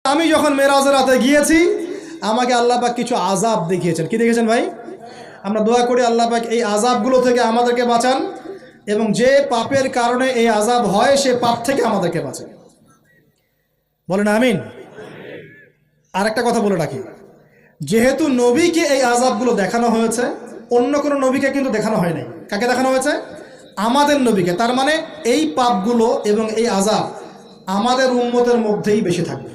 আমি যখন মেরাজের রাতে গিয়েছি আমাকে আল্লাহ পাক কিছু আযাব দেখিয়েছেন। কি দেখেছেন ভাই? আমরা দোয়া করি আল্লাহ পাক এই আযাবগুলো থেকে আমাদেরকে বাঁচান এবং যে পাপের কারণে এই আযাব হয় সে পাপ থেকে আমাদেরকে বাঁচান। বলেন আমিন। আর একটা কথা বলে রাখি, যেহেতু নবীকে এই আযাবগুলো দেখানো হয়েছে, অন্য কোনো নবীকে কিন্তু দেখানো হয় নাই। কাকে দেখানো হয়েছে? আমাদের নবীকে। তার মানে এই পাপগুলো এবং এই আযাব আমাদের উম্মতের মধ্যেই বেশি থাকবে।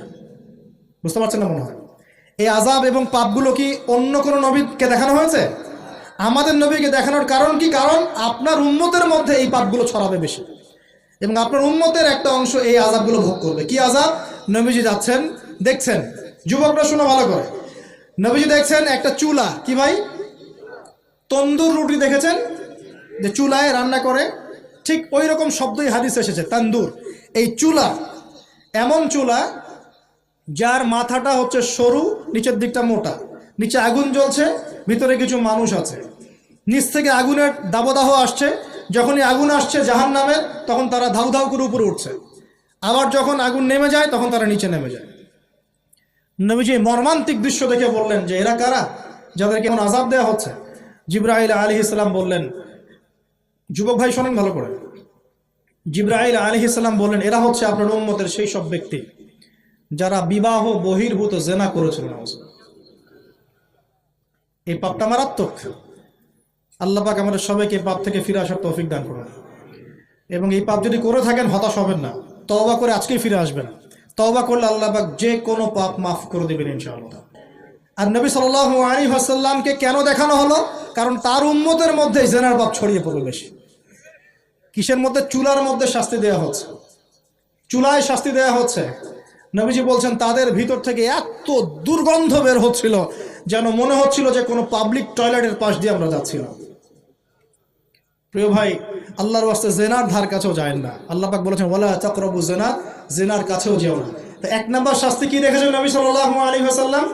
বুঝতে পারছেন না মনে হয়? এই আযাব এবং পাপগুলো কি অন্য কোনো নবীকে দেখানো হয়েছে? আমাদের নবীকে দেখানোর কারণ কি? কারণ আপনার উম্মতের মধ্যে এই পাপগুলো ছড়াবে বেশি এবং আপনার উম্মতের একটা অংশ এই আযাবগুলো ভোগ করবে। কি আযাব? নবীজি যাচ্ছেন, দেখছেন, যুবকরা শোনো ভালো করে, নবীজি দেখছেন একটা চুলা। কি ভাই? তন্দুর রুটি দেখেছেন যে চুলায় রান্না করে, ঠিক ওই রকম শব্দই হাদিসে এসেছে, তন্দুর। এই চুলা এমন চুলা যার মাথাটা হচ্ছে সরু, নিচের দিকটা মোটা, নিচে আগুন জ্বলছে, ভিতরে কিছু মানুষ আছে, নিচ থেকে আগুনের দাবদাহ আসছে। যখনই আগুন আসছে জাহান্নামের, তখন তারা ধাউ ধাউ করে উপরে উঠছে, আবার যখন আগুন নেমে যায় তখন তারা নিচে নেমে যায়। নবীজি মর্মান্তিক দৃশ্য দেখে বললেন যে এরা কারা, যাদেরকে এমন আযাব দেওয়া হচ্ছে? জিবরাইল আলাইহিস সালাম বললেন, যুবক ভাই শোনেন ভালো করে, জিবরাইল আলাইহিস সালাম বললেন এরা হচ্ছে আপনার উম্মতের সেই সব ব্যক্তি যারা বিবাহ বহির্ভূত জিনা করেছিল। এই পাপটা মারাত্মক। আল্লাহ পাক আমাদের সবাইকে পাপ থেকে ফিরে আসার তৌফিক দান করুন। এবং এই পাপ যদি করে থাকেন হতাশ হবেন না, তওবা করে আজকেই ফিরে আসবেন। তওবা করলে আল্লাহ পাক যে কোনো পাপ মাফ করে দেবেন ইনশাআল্লাহ। আর নবী সাল্লাল্লাহু আলাইহি ওয়াসাল্লামকে কেন দেখানো হলো? কারণ তার উম্মতের মধ্যে জিনার পাপ ছড়িয়ে পড়বে বেশি। কিসের মধ্যে? চুলার মধ্যে শাস্তি দেওয়া হচ্ছে, চুলায় শাস্তি দেওয়া হচ্ছে। নবীজি বলছেন তাদের ভিতর থেকে এত দুর্গন্ধ বের হচ্ছিল যেন মনে হচ্ছিল যে কোনো পাবলিক টয়লেটের পাশ দিয়ে আমরা যাচ্ছিলাম। প্রিয় ভাই, আল্লাহর ওয়াস্তে জিনার ধার কাছেও যায় না। আল্লাহ পাক বলেছেন ওয়ালা তাকরাবু জিনা, জিনার কাছেও যেও না। তো এক নাম্বার শাস্তি কি রেখেছেন নবী সাল্লাল্লাহু আলাইহি ওয়াসাল্লাম?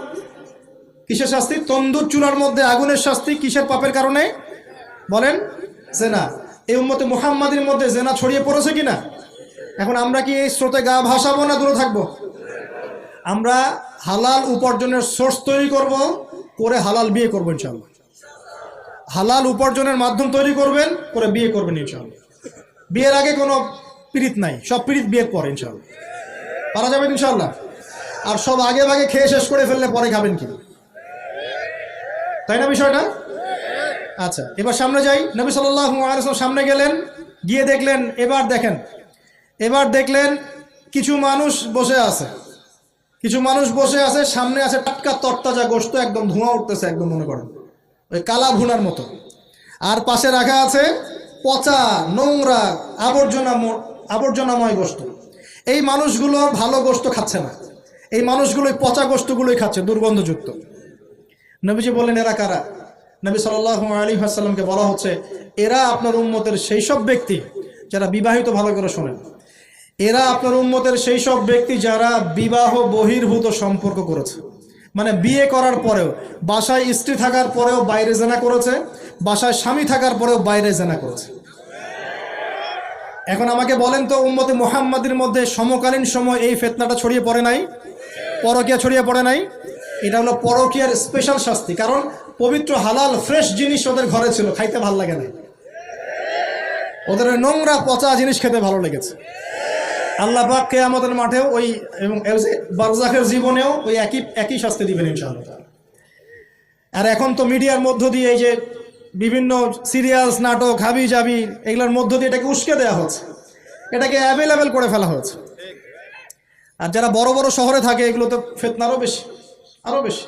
কিসের শাস্তি? তন্দুর চুলার মধ্যে আগুনের শাস্তি। কিসের পাপের কারণে? বলেন, জিনা। এই উম্মতে মুহাম্মাদের মধ্যে জিনা ছড়িয়ে পড়েছে কিনা? এখন আমরা কি এই স্রোতে গা ভাসাবো না দূরে থাকবো? আমরা হালাল উপার্জনের সোর্স তৈরি করব, করে হালাল বিয়ে করবো ইনশাআল্লাহ। হালাল উপার্জনের মাধ্যম তৈরি করবেন, করে বিয়ে করবেন ইনশাআল্লাহ। বিয়ের আগে কোনো পীড়িত নাই, সব পীড়িত বিয়ের পরে ইনশাআল্লাহ পারা যাবে ইনশাআল্লাহ। আর সব আগে ভাগে খেয়ে শেষ করে ফেললে পরে খাবেন কি? তাই না বিষয়টা? আচ্ছা, এবার সামনে যাই। নবী সাল্লাল্লাহু আলাইহি ওয়াসাল্লাম সামনে গেলেন, গিয়ে দেখলেন, এবার দেখলেন কিছু মানুষ বসে আছে, সামনে আছে টাটকা তরতাজা গোশত, একদম ধোঁয়া উঠতেছে, একদম মনে করেন ওই কালা ভুনার মতো। আর পাশে রাখা আছে পচা নোংরা আবর্জনাময় গোশত। এই মানুষগুলো ভালো গোশত খাচ্ছে না, এই মানুষগুলো পচা গোশতগুলোই খাচ্ছে, দুর্গন্ধযুক্ত। নবীজি বললেন এরা কারা? নবী সাল্লাল্লাহু আলাইহি ওয়াসাল্লামকে বলা হচ্ছে এরা আপনার উম্মতের সেই সব ব্যক্তি যারা বিবাহিত, ভালো করে শোনেন, এরা আপনার উম্মতের সেই সব ব্যক্তি যারা বিবাহ বহির্ভূত সম্পর্ক করেছে। মানে বিয়ে করার পরেও, বাসায় স্ত্রী থাকার পরেও বাইরে জিনা করেছে, বাসায় স্বামী থাকার পরেও বাইরে জিনা করেছে। এখন আমাকে বলেন তো, উম্মতে মুহাম্মাদের মধ্যে সমকালীন সময় এই ফিতনাটা ছড়িয়ে পড়ে নাই? পরকীয়া ছড়িয়ে পড়ে নাই? এটা হলো পরকীয়ার স্পেশাল শাস্তি। কারণ পবিত্র হালাল ফ্রেশ জিনিস ওদের ঘরে ছিল, খাইতে ভালো লাগে না, ওদের নোংরা পচা জিনিস খেতে ভালো লেগেছে। আল্লাহ পাক কিয়ামতের মাঠেও ওই এবং বারজাখের জীবনেও ওই একই শাস্তি দিবেন ইনশাআল্লাহ। আর এখন তো মিডিয়ার মধ্য দিয়ে এই যে বিভিন্ন সিরিয়ালস, নাটক, হাবি জাবি, এগুলোর মধ্য দিয়ে এটাকে উস্কে দেওয়া হচ্ছে, এটাকে অ্যাভেলেবেল করে ফেলা হয়েছে। আর যারা বড় বড় শহরে থাকে এগুলো তো ফিতনা আরও বেশি।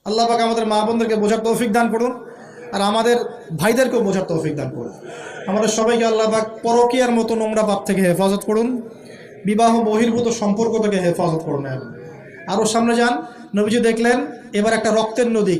আল্লাহ পাক আমাদের মা বোনদেরকে বোঝার তৌফিক দান করুন, আর আমাদের ভাইদেরকেও বোঝার তৌফিক দান করুন। আমাদের সবাইকে আল্লাহ পাক পরকীয়ার মতো নোংরা পাপ থেকে হেফাজত করুন, বিবাহ বহির্ভূত সম্পর্ক থেকে হেফাজত করুন। আরও সামনে যান, নবীজি দেখলেন এবার একটা রক্তের নদী।